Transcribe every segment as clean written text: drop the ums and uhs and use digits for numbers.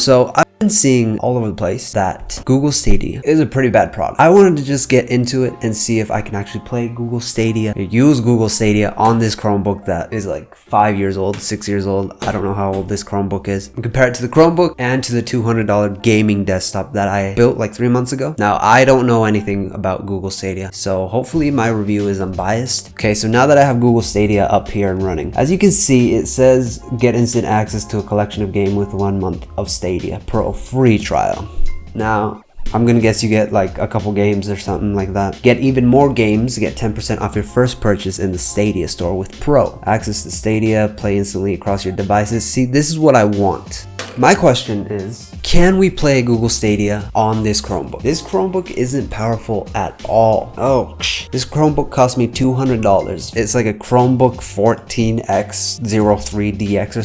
So I've been seeing all over the place that Google Stadia is a pretty bad product. I wanted to just get into it and see if I can actually play Google Stadia, use Google Stadia on this Chromebook that is like 5 years old, 6 years old. I don't know how old this Chromebook is. And compare it to the Chromebook and to the $200 gaming desktop that I built like 3 months ago. Now, I don't know anything about Google Stadia, so hopefully my review is unbiased. Okay, so now that I have Google Stadia up here and running, as you can see, it says get instant access to a collection of games with 1 month of Stadia Pro free trial. Now, I'm gonna guess you get like a couple games or something like that. Get even more games, get 10% off your first purchase in the Stadia store with Pro. Access to Stadia, play instantly across your devices. See, this is what I want. My question is, can we play Google Stadia on this Chromebook? This Chromebook isn't powerful at all. Oh, this Chromebook cost me $200. It's like a Chromebook 14X03DX or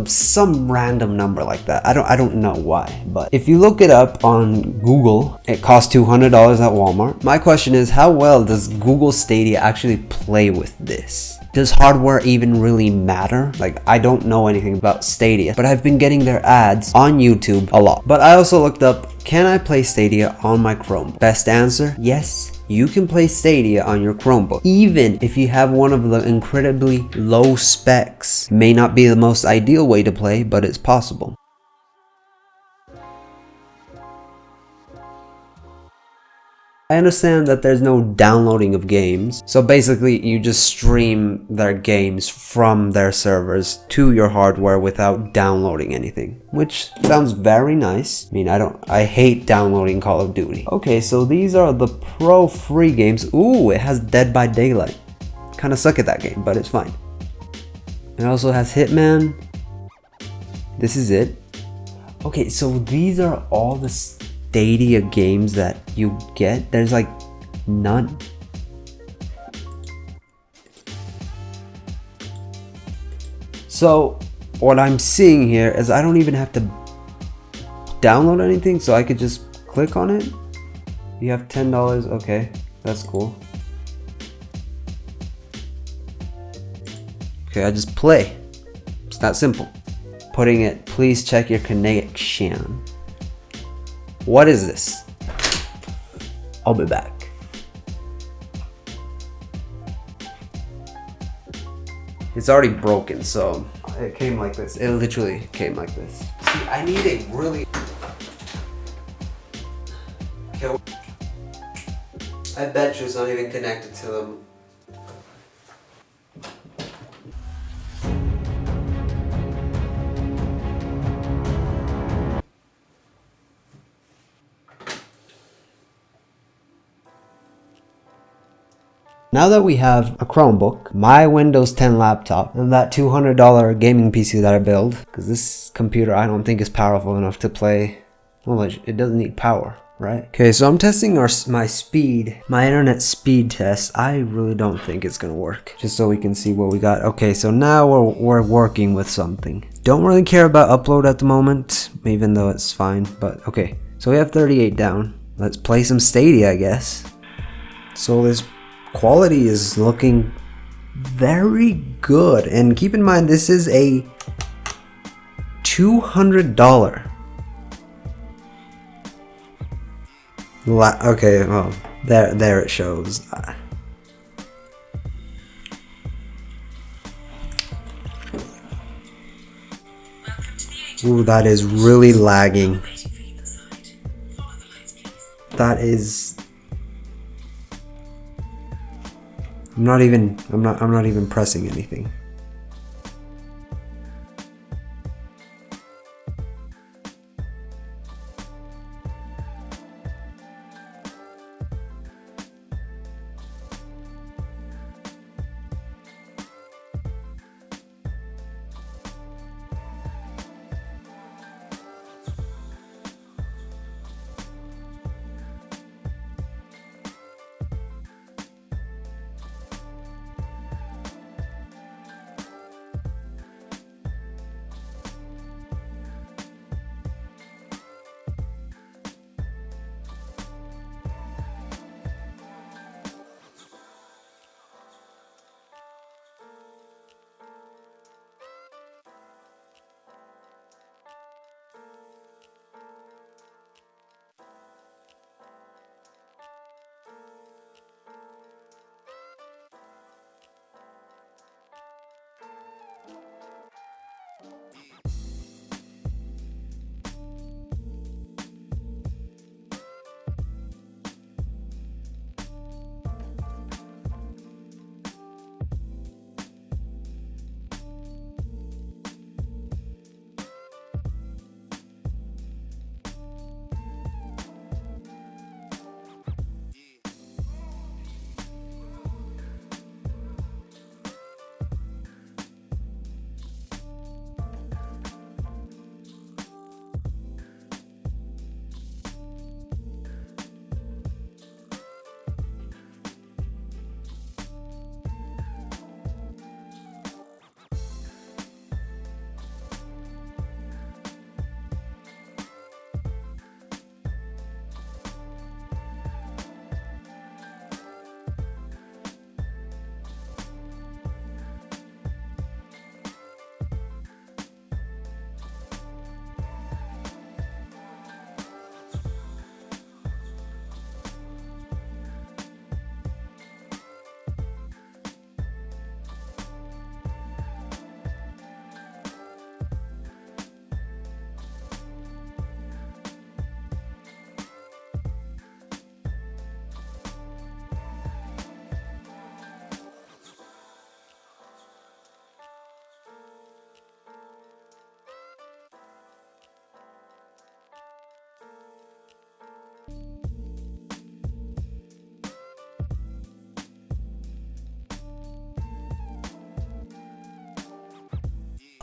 some random number like that. I don't know why, but if you look it up on Google, it costs $200 at Walmart. My question is, how well does Google Stadia actually play with this? Does hardware even really matter? Like, I don't know anything about Stadia, but I've been getting their ads on YouTube a lot. But I also looked up, can I play Stadia on my Chromebook? Best answer, yes. You can play Stadia on your Chromebook, even if you have one of the incredibly low specs. May not be the most ideal way to play, but it's possible. I understand that there's no downloading of games, so basically you just stream their games from their servers to your hardware without downloading anything, which sounds very nice. I mean, I hate downloading Call of Duty. Okay, so these are the Pro free games. Ooh, it has Dead by Daylight. Kind of suck at that game, but it's fine. It also has Hitman. This is it. Okay, so these are all the Stadia games that you get. There's like none. So what I'm seeing here is I don't even have to download anything, so I could just click on it. You have $10. Okay, that's cool. Okay, I just play. It's that simple. Putting it, please check your connection. What is this? I'll be back. It's already broken, so it came like this. It literally came like this. See, I need a really... Okay. I bet you it's not even connected to them. Now that we have a Chromebook, my Windows 10 laptop, and that $200 gaming PC that I built, because this computer I don't think is powerful enough to play, well, it doesn't need power, right? Okay, so I'm testing my internet speed test. I really don't think it's gonna work, just so we can see what we got. Okay, so now we're working with something. Don't really care about upload at the moment, even though it's fine, but okay. So we have 38 down. Let's play some Stadia, I guess. So this quality is looking very good, and keep in mind this is a $200 okay, well, there it shows. Ooh, that is really lagging. That is... I'm not even pressing anything.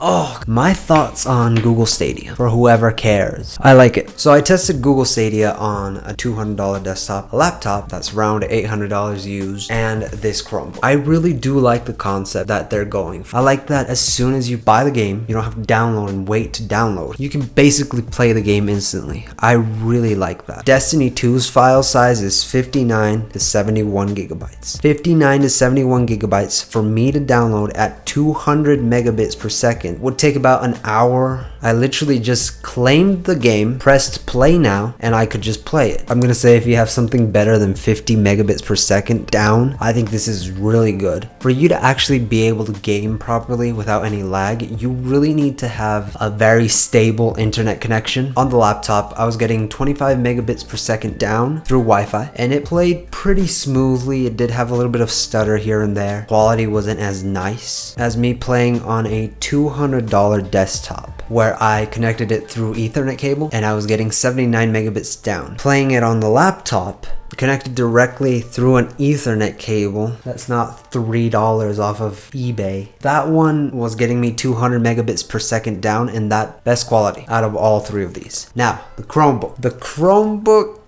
Oh, my thoughts on Google Stadia for whoever cares. I like it. So I tested Google Stadia on a $200 desktop, a laptop that's around $800 used, and this Chromebook. I really do like the concept that they're going for. I like that as soon as you buy the game, you don't have to download and wait to download. You can basically play the game instantly. I really like that. Destiny 2's file size is 59 to 71 gigabytes. 59 to 71 gigabytes for me to download at 200 megabits per second would take about an hour. I literally just claimed the game, pressed play now, and I could just play it. I'm gonna say if you have something better than 50 megabits per second down, I think this is really good. For you to actually be able to game properly without any lag, you really need to have a very stable internet connection. On the laptop, I was getting 25 megabits per second down through Wi-Fi, and it played pretty smoothly. It did have a little bit of stutter here and there. Quality wasn't as nice as me playing on a $200 desktop where I connected it through Ethernet cable and I was getting 79 megabits down. Playing it on the laptop, connected directly through an Ethernet cable that's not $3 off of eBay. That one was getting me 200 megabits per second down, and that best quality out of all three of these. Now, the Chromebook. The Chromebook,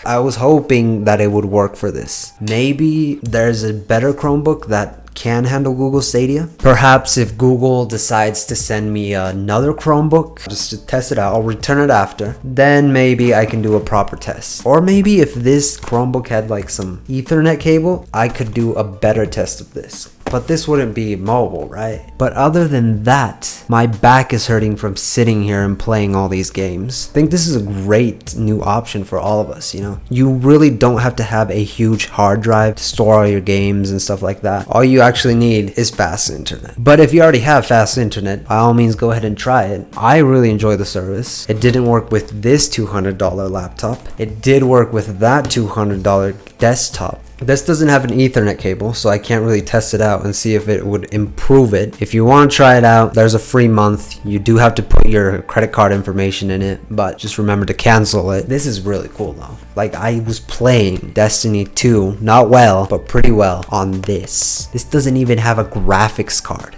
I was hoping that it would work for this. Maybe there's a better Chromebook that can handle Google Stadia. Perhaps if Google decides to send me another Chromebook just to test it out, I'll return it after, then maybe I can do a proper test. Or maybe if this Chromebook had like some Ethernet cable, I could do a better test of this. But this wouldn't be mobile, right? But other than that, my back is hurting from sitting here and playing all these games. I think this is a great new option for all of us, you know? You really don't have to have a huge hard drive to store all your games and stuff like that. All you actually need is fast internet. But if you already have fast internet, by all means go ahead and try it. I really enjoy the service. It didn't work with this $200 laptop. It did work with that $200 desktop. This doesn't have an Ethernet cable, so I can't really test it out and see if it would improve it. If you want to try it out, there's a free month. You do have to put your credit card information in it, but just remember to cancel it. This is really cool though. Like, I was playing Destiny 2, not well, but pretty well on this. This doesn't even have a graphics card.